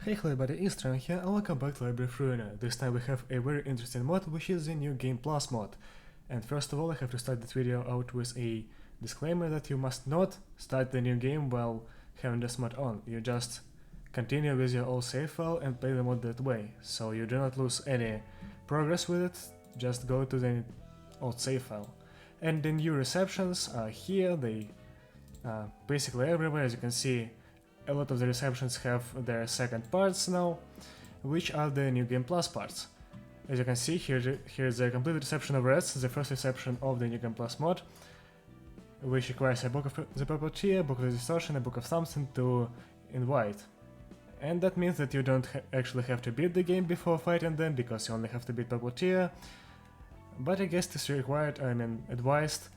Hey everybody, it's Tran here and welcome back to Library of Ruina. This time we have a very interesting mod, which is the New Game Plus mod. And first of all, I have to start this video out with a disclaimer that you must not start the new game while having this mod on. You just continue with your old save file and play the mod that way. So you do not lose any progress with it, just go to the old save file. And the new receptions are here, they are basically everywhere. As you can see, a lot of the receptions have their second parts now, which are the New Game Plus parts. As you can see, here's the complete reception of Reds, the first reception of the New Game Plus mod, which requires a book of the property, a book of the distortion, a book of something to invite. And that means that you don't actually have to beat the game before fighting them, because you only have to beat Puppeteer. But I guess it's required, advised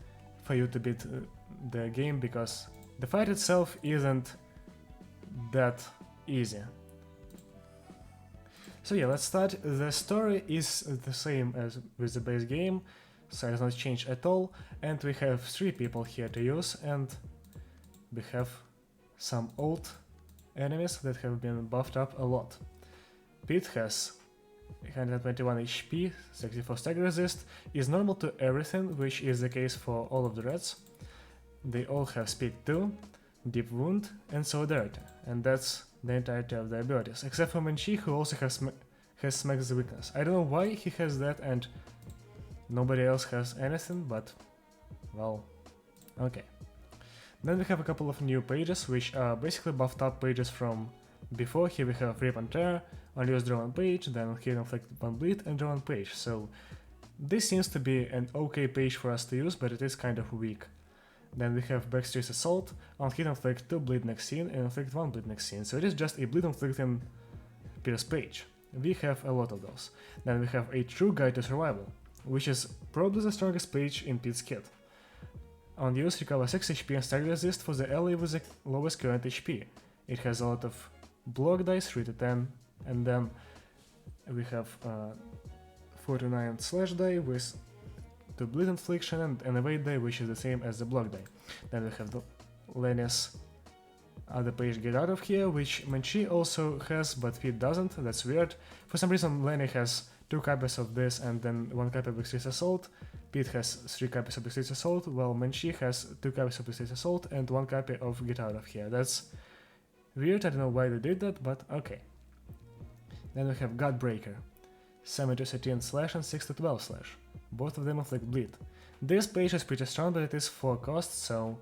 for you to beat the game, because the fight itself isn't that easy. So yeah, let's start. The story is the same as with the base game, so it has not changed at all, and we have 3 people here to use, and we have some old enemies that have been buffed up a lot. Pete has 121 HP, 64 stagger resist, is normal to everything, which is the case for all of the Reds. They all have speed 2, deep wound, and solidarity, and that's the entirety of the abilities, except for Menchi, who also has Smack's weakness. I don't know why he has that and nobody else has anything, but well, okay. Then we have a couple of new pages, which are basically buffed up pages from before. Here we have Rip and Tear, Unuse Draw one page, then Hit Inflict one bleed and Draw one page, so this seems to be an okay page for us to use, but it is kind of weak. Then we have Backstreet's Assault, on hit inflict 2 bleed next scene and inflict 1 bleed next scene, so it is just a bleed inflicting Pierce page. We have a lot of those. Then we have a True Guide to Survival, which is probably the strongest page in Pete's kit. On use, recover 6 HP and stagger resist for the ally with the lowest current HP. It has a lot of block dice, 3 to 10, and then we have 49 slash die with to bleed infliction and an evade die, which is the same as the block die. Then we have the Lenny's other page Get Out of Here, which Menchi also has, but Pete doesn't. That's weird. For some reason, Lenny has 2 copies of this and then 1 copy of Backstreet's Assault. Pete has 3 copies of Backstreet's Assault, while Menchi has 2 copies of Backstreet's Assault and 1 copy of Get Out of Here. That's weird. I don't know why they did that, but okay. Then we have Godbreaker, 7 to 13 slash and 6 to 12 slash. Both of them inflict bleed. This page is pretty strong, but it is 4 cost, so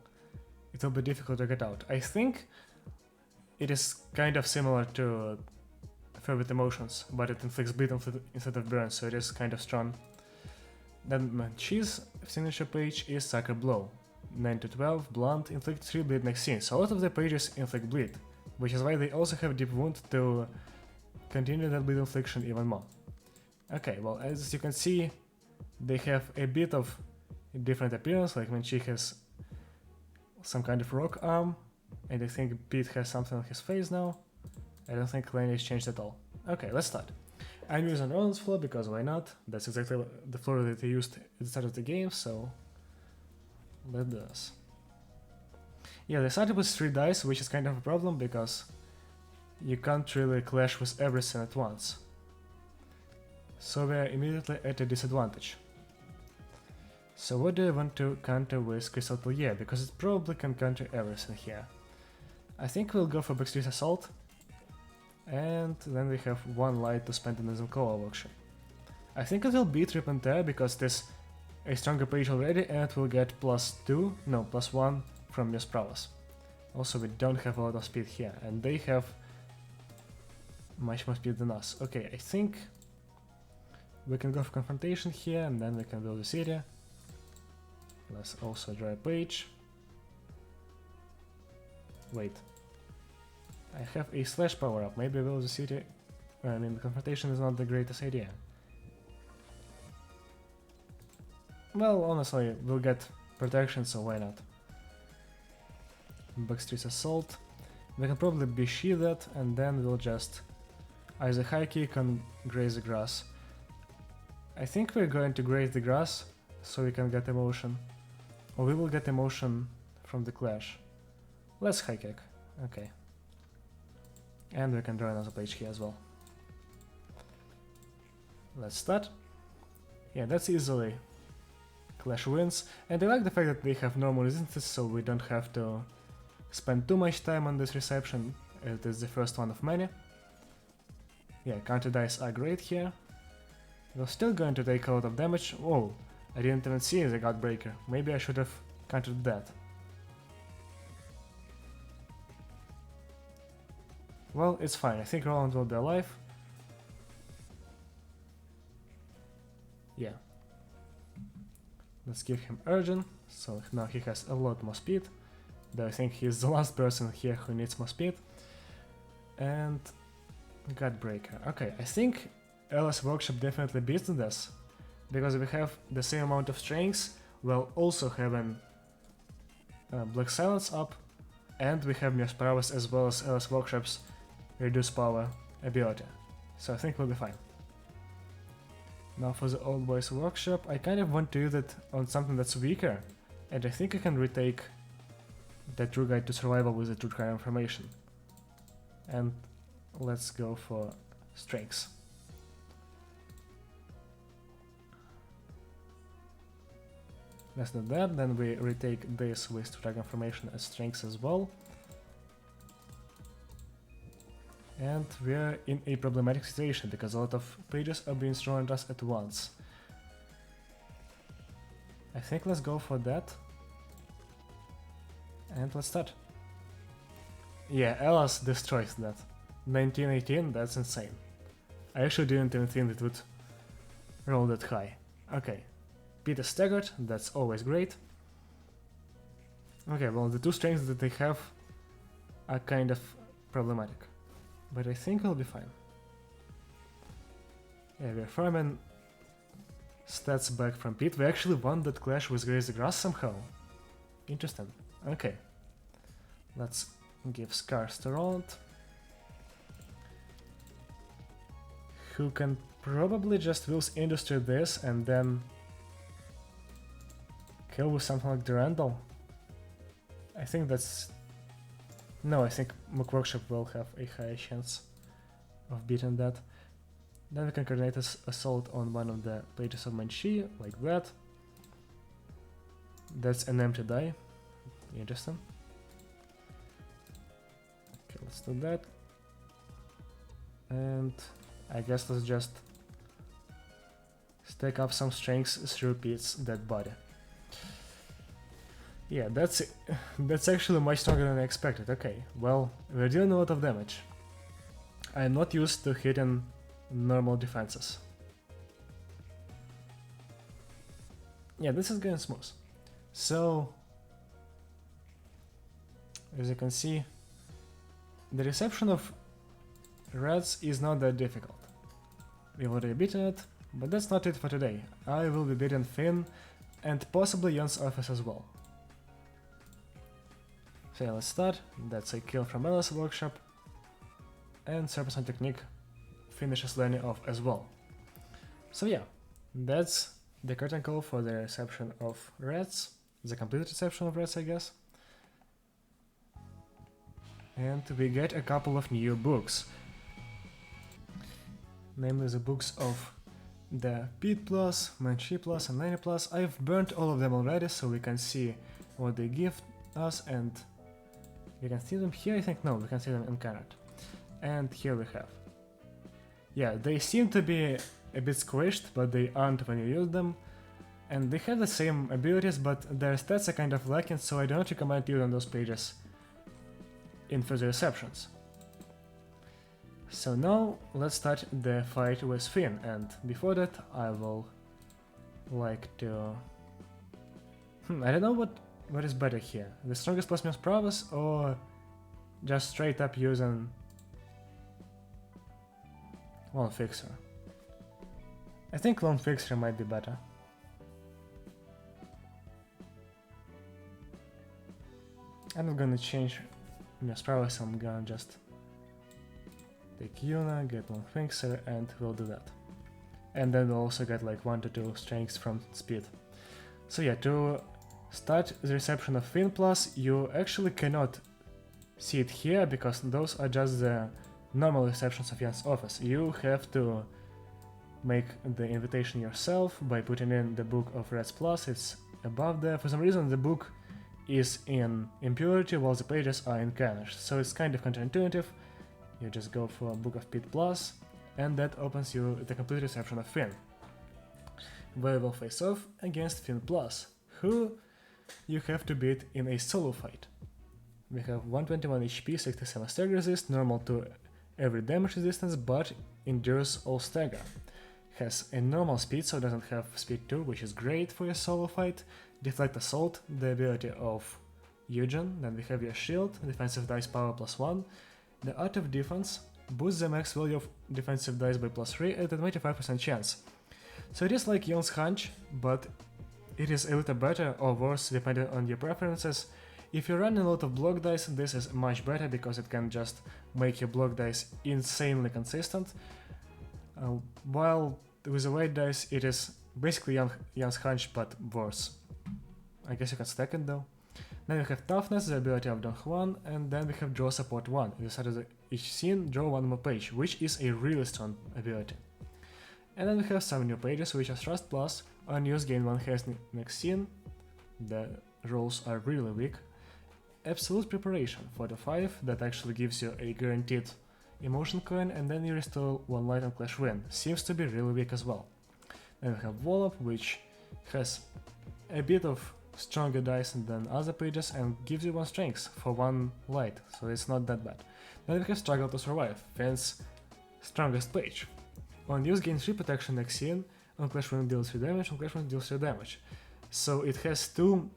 it will be difficult to get out. I think it is kind of similar to Fervent Emotions, but it inflicts bleed instead of burn, so it is kind of strong. Then Menchi's signature page is Sucker Blow, 9 to 12, blunt, inflict 3 bleed next scene. So a lot of the pages inflict bleed, which is why they also have deep wound to continue that bleed infliction even more. Okay, well, as you can see, they have a bit of different appearance, like Menchi has some kind of rock arm, and I think Pete has something on his face now. I don't think Lenny has changed at all. Okay, let's start. I'm using Roland's floor because why not? That's exactly the floor that I used at the start of the game, so let's do this. Yeah, they started with 3 dice, which is kind of a problem because you can't really clash with everything at once. So we're immediately at a disadvantage. So what do I want to counter with Crystal Atelier, because it probably can counter everything here. I think we'll go for Backstreet's Assault, and then we have 1 light to spend in the Zenkoa Workshop. I think it will beat Rip and Tear because this a stronger page already, and it will get +1 from Miss Prowess. Also, we don't have a lot of speed here, and they have much more speed than us. Okay, I think we can go for Confrontation here, and then we can build the city. Let's also draw a page. Wait. I have a slash power up, maybe build the city. The Confrontation is not the greatest idea. Well, honestly, we'll get protection, so why not? Backstreet's Assault. We can probably Bishi that, and then we'll just either high kick and graze the grass. I think we're going to graze the grass, so we can get emotion. Or we will get emotion from the clash. Let's high kick. Okay. And we can draw another page here as well. Let's start. Yeah, that's easily Clash wins, and I like the fact that they have normal resistances, so we don't have to spend too much time on this reception. It is the first one of many. Yeah, counter dice are great here. We're still going to take a lot of damage. Oh, I didn't even see the Godbreaker. Maybe I should have countered that. Well, it's fine. I think Roland will be alive. Yeah. Let's give him Urgent, so now he has a lot more speed. Though I think he's the last person here who needs more speed. And Godbreaker. Okay, I think Ella's Workshop definitely beats this, because we have the same amount of strengths while also having Black Silence up, and we have Mir's Prowess as well as Ella's Workshop's Reduce Power ability. So I think we'll be fine. Now for the Old Boy's Workshop, I kind of want to use it on something that's weaker, and I think I can retake the True Guide to Survival with the True Crime Information. And let's go for Strengths. Let's do that, then we retake this with True Crime Information as Strengths as well. And we're in a problematic situation, because a lot of pages are being thrown at us at once. I think let's go for that. And let's start. Yeah, Ella's destroys that. 1918, that's insane. I actually didn't even think it would roll that high. Okay, Pete is staggered, that's always great. Okay, well, the two strengths that they have are kind of problematic. But I think I'll be fine. Yeah, we're farming stats back from Pete. We actually won that clash with Graze the Grass somehow. Interesting. Okay. Let's give Scars to Roland, who can probably just Will's Industry this and then kill with something like Durandal. I think that's... No, I think Mook Workshop will have a higher chance of beating that. Then we can coordinate this assault on one of the pages of Manchi, like that. That's an empty die. Interesting. Okay, let's do that. And I guess let's just stack up some strengths through Pete's dead body. Yeah, that's actually much stronger than I expected. Okay, well, we're dealing a lot of damage. I'm not used to hitting normal defenses. Yeah, this is going smooth. So, as you can see, the reception of reds is not that difficult. We've already beaten it, but that's not it for today. I will be beating Finn and possibly Jon's office as well. So yeah, let's start. That's a kill from Ella's Workshop. And Serpent Technique finishes Lenny off as well. So yeah, that's the curtain call for the reception of reds. The complete reception of reds, I guess. And we get a couple of new books. Namely the books of the Pete Plus, Manchi Plus and Lenny Plus. I've burnt all of them already, so we can see what they give us, and we can see them here, I think. No, we can see them in Canada. And here we have. Yeah, they seem to be a bit squished, but they aren't when you use them. And they have the same abilities, but their stats are kind of lacking, so I do not recommend using those pages in further receptions. So now let's start the fight with Finn, and before that I will like to... I don't know what is better here, the strongest plus minus prowess or just straight up using Lone Fixer. I think Lone Fixer might be better. I'm not gonna change minus prowess, I'm gonna just take Yuna, get Lone Fixer, and we'll do that. And then we'll also get like 1 to 2 strengths from speed. So yeah, to start the reception of Finn Plus, you actually cannot see it here, because those are just the normal receptions of Jan's office. You have to make the invitation yourself by putting in the Book of Reds Plus. It's above there. For some reason the book is in impurity while the pages are in Carnage, so it's kind of counterintuitive. You just go for Book of Pit Plus, and that opens you the complete reception of Finn, where you will face off against Finn Plus, who you have to beat in a solo fight. We have 121 HP, 67 stagger resist, normal to every damage resistance, but endures all stagger. Has a normal speed, so doesn't have speed 2, which is great for a solo fight. Deflect Assault, the ability of Eugen. Then we have your shield, defensive dice power +1. The Art of Defense boosts the max value of defensive dice by +3 at a 25% chance. So it is like Yon's Hunch, but it is a little better or worse depending on your preferences. If you run a lot of block dice, this is much better because it can just make your block dice insanely consistent. While with the weight dice, it is basically Jan's Hunch but worse. I guess you can stack it though. Then we have Toughness, the ability of Don Juan, and then we have Draw Support 1. At the start of each scene, draw one more page, which is a really strong ability. And then we have some new pages, which are Thrust Plus, on use gain 1 haste next scene. The rolls are really weak. Absolute Preparation, 45, that actually gives you a guaranteed emotion coin, and then you restore 1 light on Clash Win. Seems to be really weak as well. Then we have Wallop, which has a bit of stronger dice than other pages and gives you 1 strength for 1 light, so it's not that bad. Then we have Struggle to Survive, Finn's strongest page. On use gain 3 protection next scene, on Clash Win deals 3 damage, on Clash Win deals 3 damage. So it has 2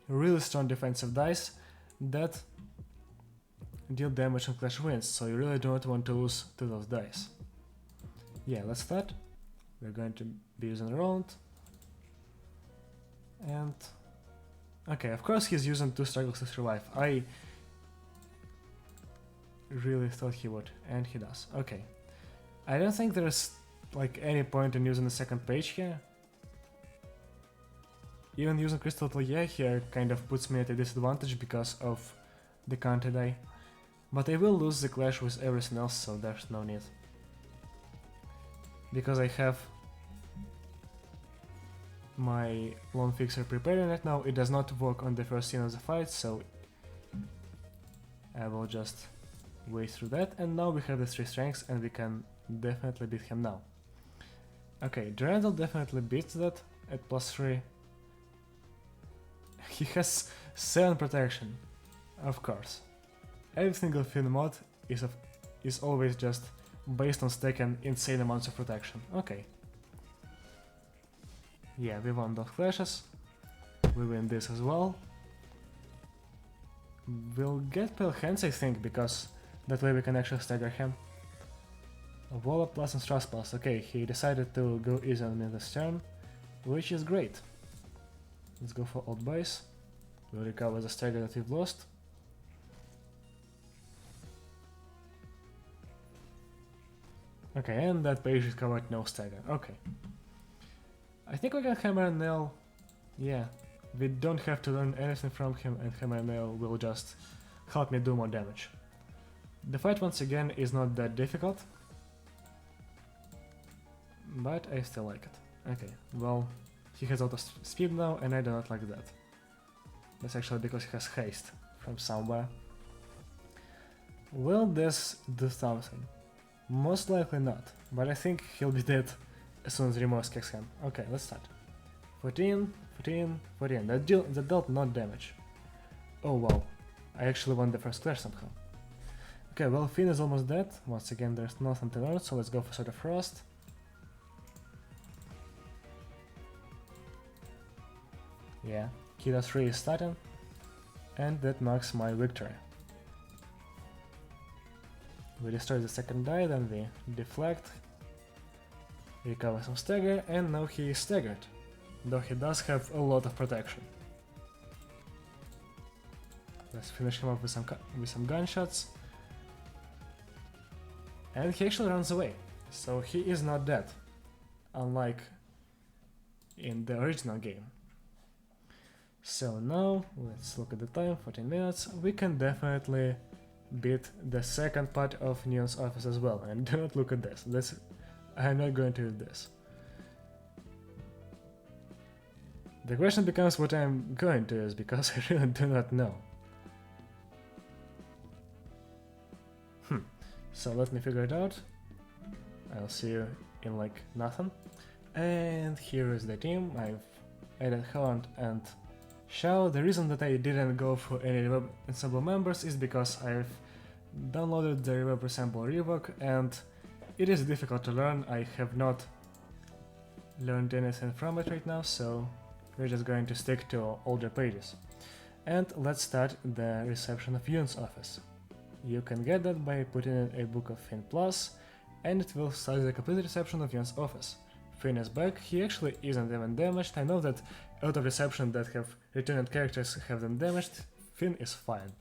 really strong defensive dice that deal damage on Clash Wins, so you really don't want to lose to those dice. Yeah, let's start. We're going to be using Roland. And okay, of course he's using 2 struggles to survive. I really thought he would, and he does. Okay. I don't think there's like any point in using the second page here. Even using Crystal Atelier here kind of puts me at a disadvantage because of the counter die. But I will lose the clash with everything else, so there's no need. Because I have my Lone Fixer preparing right now, it does not work on the first scene of the fight, so I will just wait through that. And now we have the 3 strengths and we can definitely beat him now. Okay, Durandal definitely beats that at +3. He has 7 protection, of course. Every single Finn mod is always just based on stacking insane amounts of protection. Okay. Yeah, we won those clashes. We win this as well. We'll get Pale Hands, I think, because that way we can actually stagger him. Wallop plus and Thrust plus. Okay, he decided to go easy on me this turn, which is great. Let's go for Old Base. We'll recover the stagger that we've lost. Okay, and that page is covered no stagger. Okay. I think we can Hammer and Nail. Yeah, we don't have to learn anything from him, and Hammer and Nail will just help me do more damage. The fight once again is not that difficult, but I still like it. Okay, well, he has auto speed now, and I do not like that. That's actually because he has haste from somewhere. Will this do something? Most likely not, but I think he'll be dead as soon as Remorse kicks him. Okay, let's start. 14, 14, 14. That dealt not damage. Oh wow, I actually won the first clash somehow. Okay, well, Finn is almost dead. Once again, there's nothing to learn, so let's go for Sword of Frost. Yeah, Kira 3 is starting, and that marks my victory. We destroy the second die, then we deflect, recover some stagger, and now he is staggered, though he does have a lot of protection. Let's finish him up with some gunshots. And he actually runs away, so he is not dead, unlike in the original game. So now, let's look at the time, 14 minutes, we can definitely beat the second part of Neon's office as well. And do not look at this. I'm not going to use this. The question becomes what I'm going to use, because I really do not know. So let me figure it out. I'll see you in like nothing. And here is the team. I've added Holland and Shao. The reason that I didn't go for any Reverb Ensemble members is because I've downloaded the Reverb Ensemble rework and it is difficult to learn. I have not learned anything from it right now, so we're just going to stick to older pages. And let's start the reception of Yoon's office. You can get that by putting in a book of Finn Plus, and it will start the complete reception of Yoon's office. Finn is back, he actually isn't even damaged. I know that a lot of reception that have returned characters have them damaged. Finn is fine.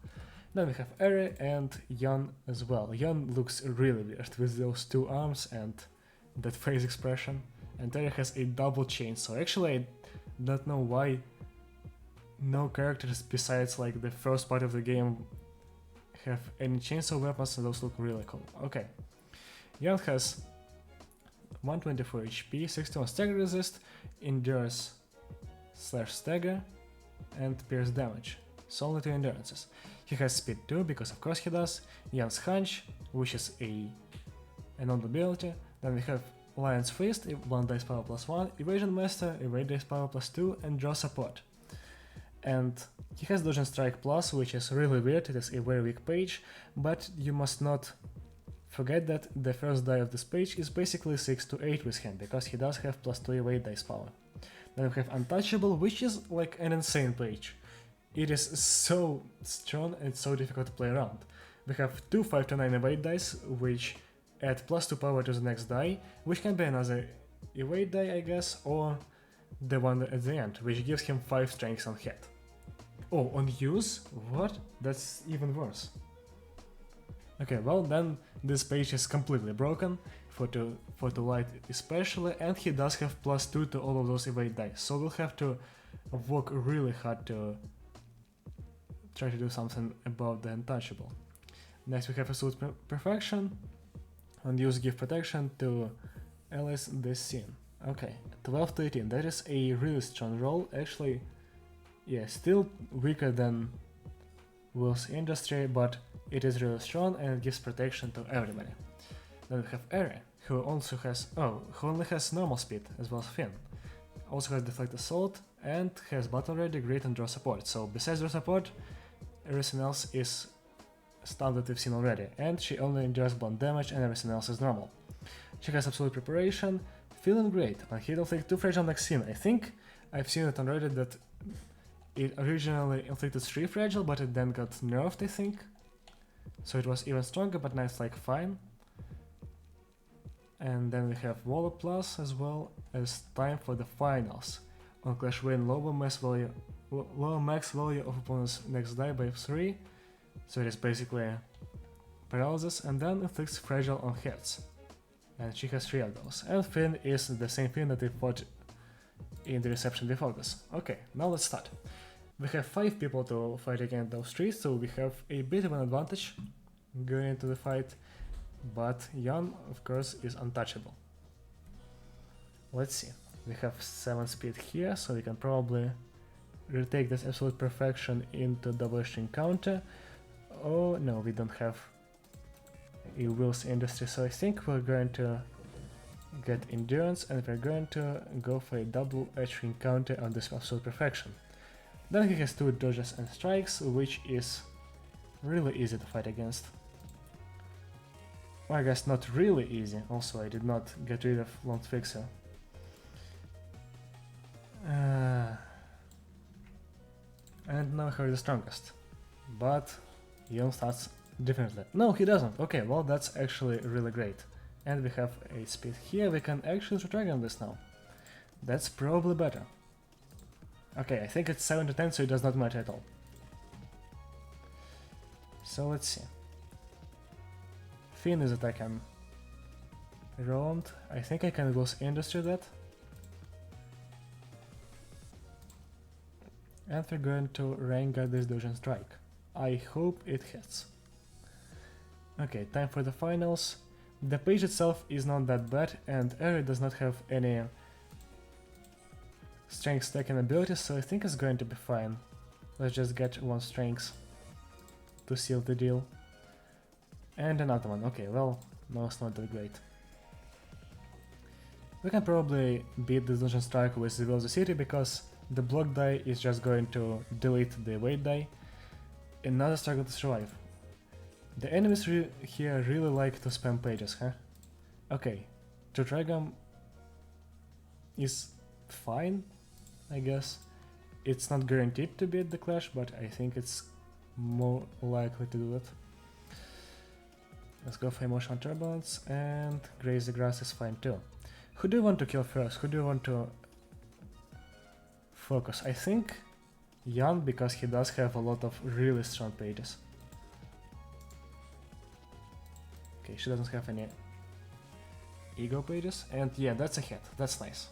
Then we have Eri and Yeon as well. Yeon looks really weird with those two arms and that face expression. And Eri has a double chain, so actually I don't know why no characters besides like the first part of the game have any chainsaw weapons, and those look really cool. Okay. Yeon has 124 HP, 61 stagger resist, endurance / stagger, and pierce damage. So only 2 endurances. He has speed 2, because of course he does. Yeon's hunch, which is a known ability. Then we have Lion's Fist, 1 dice power +1, Evasion Master, evade dice power +2, and draw support. And he has Dodge and Strike Plus, which is really weird. It is a very weak page, but you must not forget that the first die of this page is basically 6 to 8 with him, because he does have +2 evade dice power. Then we have Untouchable, which is like an insane page. It is so strong and so difficult to play around. We have 2 5 to 9 evade dice, which add +2 power to the next die, which can be another evade die, I guess, or the one at the end, which gives him 5 strengths on hit. Oh, on use? What? That's even worse. Okay, well then this page is completely broken, for the light especially, and he does have +2 to all of those evade dice, so we'll have to work really hard to try to do something about the Untouchable. Next we have Absolute Perfection, and use Give Protection to allies this scene. Okay, 12 to 18, that is a really strong roll, actually, yeah, still weaker than Will's Industry, but it is really strong and it gives protection to everybody. Then we have Eri, who also has, who only has normal speed, as well as Finn. Also has Deflect Assault, and has Battle Ready, Great, and Draw Support, so besides Draw Support, everything else is stuff that we've seen already, and she only endures blunt damage and everything else is normal. She has Absolute Preparation, Feeling Great, on hit inflict 2 fragile next scene. I think I've seen it on Reddit that it originally inflicted 3 fragile, but it then got nerfed, I think. So it was even stronger, but now it's like fine. And then we have Waller Plus as well as Time for the Finals. On Clash Win, lower max value of opponent's next die by 3. So it is basically paralysis, and then inflicts fragile on hits. And she has 3 of those. And Finn is the same Finn that we fought in the reception before this. Okay, now let's start. We have 5 people to fight against those 3, so we have a bit of an advantage going into the fight, but Yeon, of course, is untouchable. Let's see. We have 7 speed here, so we can probably retake this Absolute Perfection into double string counter. Oh no, we don't have a Will's Industry, so I think we're going to get Endurance and we're going to go for a double string counter on this Absolute Perfection. Then he has 2 dodges and strikes, which is really easy to fight against. Well, I guess not really easy, also I did not get rid of Lone Fixer. And now Harry the strongest, but Yeon starts differently. No, he doesn't. Okay, well that's actually really great. And we have a speed here, we can actually Dragon this now. That's probably better. Okay, I think it's 7 to 10, so it does not matter at all. So let's see. Finn is attacking Roland. I think I can Will's Industry that. And we're going to Rengar this Dodge and Strike. I hope it hits. Okay, time for the finals. The page itself is not that bad, and Eri does not have any strength stacking abilities, so I think it's going to be fine. Let's just get one strength to seal the deal. And another one. Okay, well, no, it's not that great. We can probably beat the Dungeon Strike with the Will of the City because the block die is just going to delete the weight die. Another struggle to survive. The enemies here really like to spam pages, huh? Okay, Dragon is fine, I guess. It's not guaranteed to beat the Clash, but I think it's more likely to do that. Let's go for Emotional Turbulence, and Graze the Grass is fine too. Who do you want to kill first? Who do you want to focus? I think Jan, because he does have a lot of really strong pages. Okay, she doesn't have any ego pages, and yeah, that's a hit. That's nice.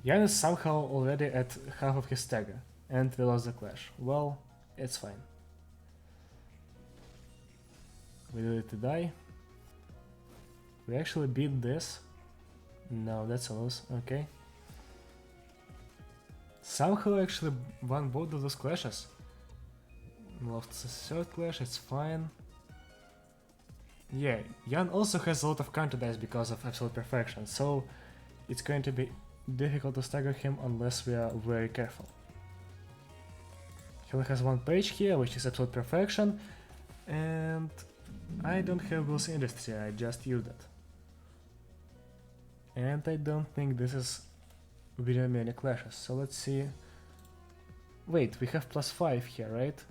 Jan is somehow already at half of his stagger, and we lost the Clash. Well, it's fine. We did it to die. We actually beat this. No, that's a loss. Okay. Somehow actually won both of those clashes. Lost the third clash, it's fine. Yeah, Jan also has a lot of counter dice because of Absolute Perfection, so it's going to be difficult to stagger him unless we are very careful. He only has one page here, which is Absolute Perfection, and I don't have Will's Industry, I just used it. And I don't think this is within many clashes, so let's see. Wait, we have +5 here, right?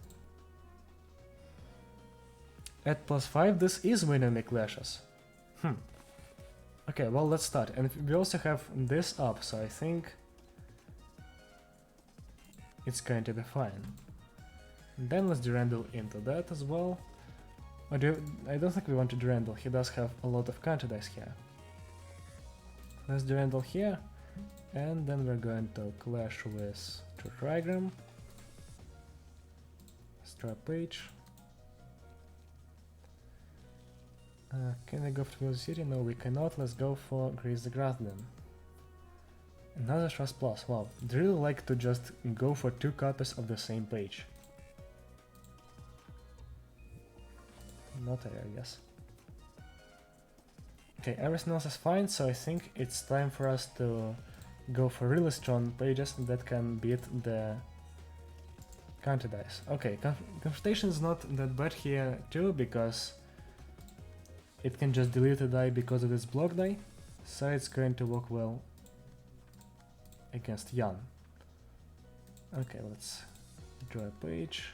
At +5 this is winning me clashes. Okay, well, let's start. And we also have this up, so I think it's going to be fine. Then let's Durandal into that as well. I don't think we want to Durandal, he does have a lot of counter dice here. Let's Durandal here, and then we're going to clash with Trigram. Let's draw a page. Can we go for Will City? No, we cannot. Let's go for Graze the Grass then. Another Trust Plus. Wow, they really like to just go for 2 copies of the same page. Not I guess. Okay, everything else is fine, so I think it's time for us to go for really strong pages that can beat the counter dice. Okay, Confrontation is not that bad here too, because it can just delete a die because of its block die, so it's going to work well against Jan. Okay, let's draw a page,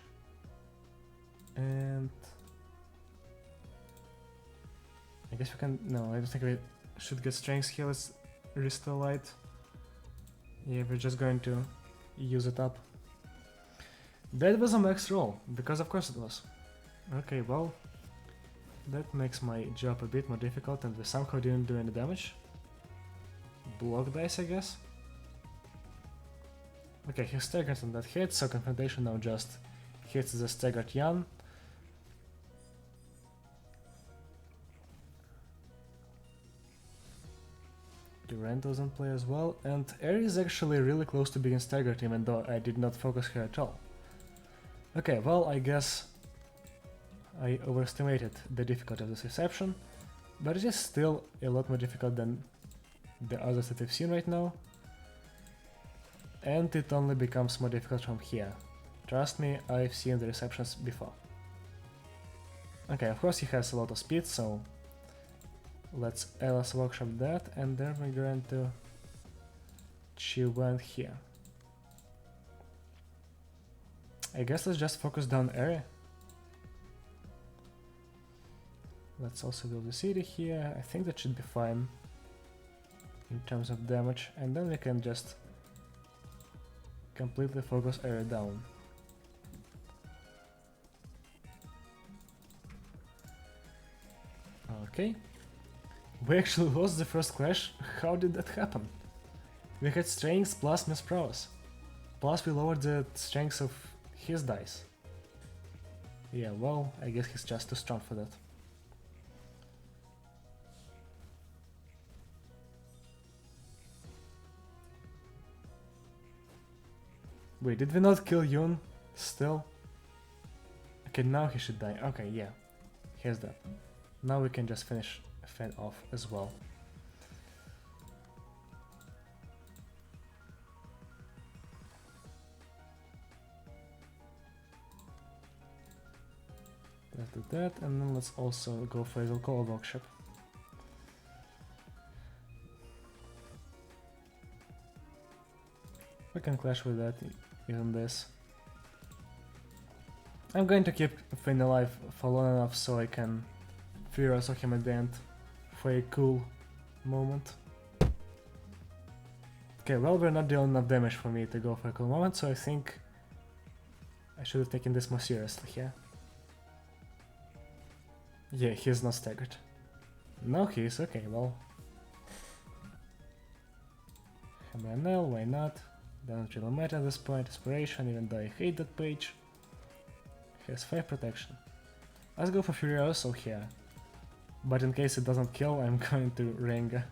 and I guess we can. No, I don't think we should get strengths here. Let's restore light. Yeah, we're just going to use it up. That was a max roll, because of course it was. Okay, well, that makes my job a bit more difficult, and we somehow didn't do any damage. Block dice, I guess. Okay, he staggered on that hit, so Confrontation now just hits the staggered Jan. Durant doesn't play as well, and Eri is actually really close to being staggered, even though I did not focus her at all. Okay, well, I guess I overestimated the difficulty of this reception, but it is still a lot more difficult than the others that we've seen right now. And it only becomes more difficult from here. Trust me, I've seen the receptions before. Okay, of course he has a lot of speed, so let's LS workshop that, and then we're going to Chiwan here. I guess let's just focus down area. Let's also build the city here. I think that should be fine in terms of damage, and then we can just completely focus area down. Okay. We actually lost the first clash. How did that happen? We had strengths plus Miss Prowess. Plus we lowered the strengths of his dice. Yeah, well, I guess he's just too strong for that. Wait, did we not kill Yun? Still? Okay, now he should die. Okay, yeah. Here's that. Now we can just finish Fen off as well. Let's do that, and then let's also go for his alcohol workshop. We can clash with that, even this. I'm going to keep Finn alive for long enough so I can Furious him at the end for a cool moment. Okay, well, we're not dealing enough damage for me to go for a cool moment, so I think I should have taken this more seriously here. Yeah, he's not staggered. No, he is. Okay, well. Hammer and nail, why not? Doesn't really matter at this point. Inspiration, even though I hate that page. Has 5 protection. Let's go for Furioso here. But in case it doesn't kill, I'm going to Renga.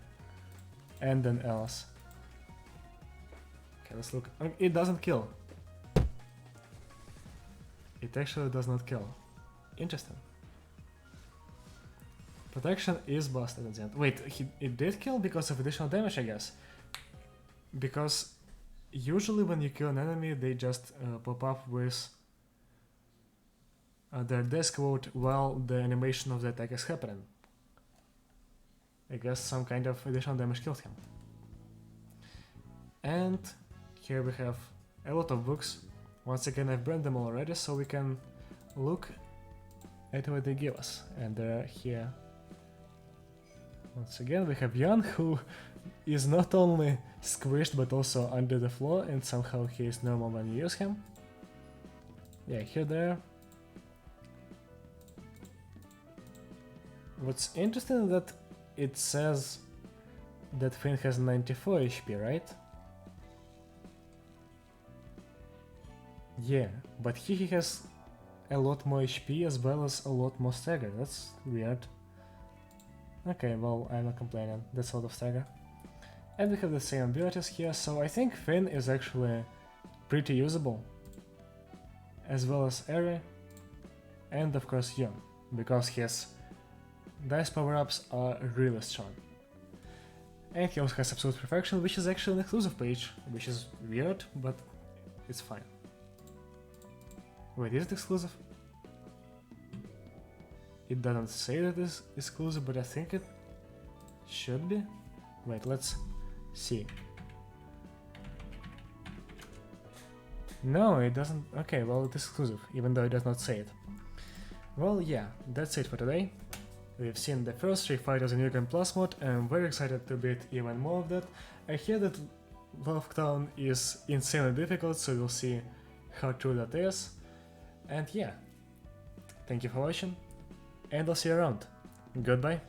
And then else. Okay, let's look. It doesn't kill. It actually does not kill. Interesting. Protection is busted at the end. Wait, it did kill because of additional damage, I guess. Because usually when you kill an enemy, they just pop up with their death quote while the animation of the attack is happening. I guess some kind of additional damage killed him. And here we have a lot of books. Once again, I've burned them already, so we can look at what they give us. And they're here. Once again, we have Yan, who is not only squished but also under the floor, and somehow he is normal when you use him. Yeah, here there. What's interesting is that it says that Finn has 94 HP, right? Yeah, but he has a lot more HP as well as a lot more stagger. That's weird. Okay, well, I'm not complaining. That's a lot of stagger. And we have the same abilities here, so I think Finn is actually pretty usable. As well as Eri. And of course Yun, because his dice power-ups are really strong. And he also has Absolute Perfection, which is actually an exclusive page, which is weird, but it's fine. Wait, is it exclusive? It doesn't say that it's exclusive, but I think it should be. Wait, let's see. No, it doesn't. Okay, well, it is exclusive, even though it does not say it. Well, yeah, that's it for today. We've seen the first 3 fighters in New Game Plus mod, and I'm very excited to beat even more of that. I hear that Wolftown is insanely difficult, so we'll see how true that is. And yeah, thank you for watching, and I'll see you around. Goodbye.